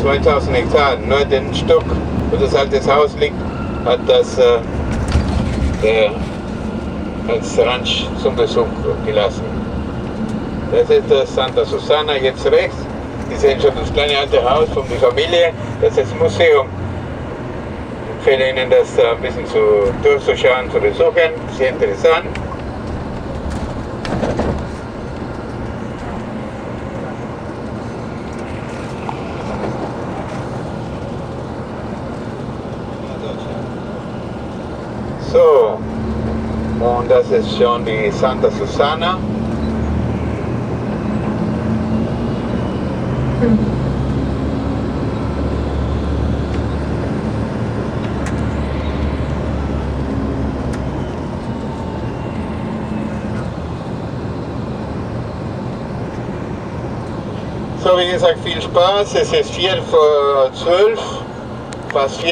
2000 Hektar. Nur den Stock, wo das alte Haus liegt, hat das als Ranch zum Besuch gelassen. Das ist das Santa Susana, jetzt rechts. Sie sehen schon das kleine alte Haus von der Familie. Das ist das Museum. Ich empfehle Ihnen, das ein bisschen durchzuschauen, zu besuchen. Sehr interessant. So, und das ist schon die Santa Susana. So, wie gesagt, viel Spaß. Es ist 11:45, fast 4.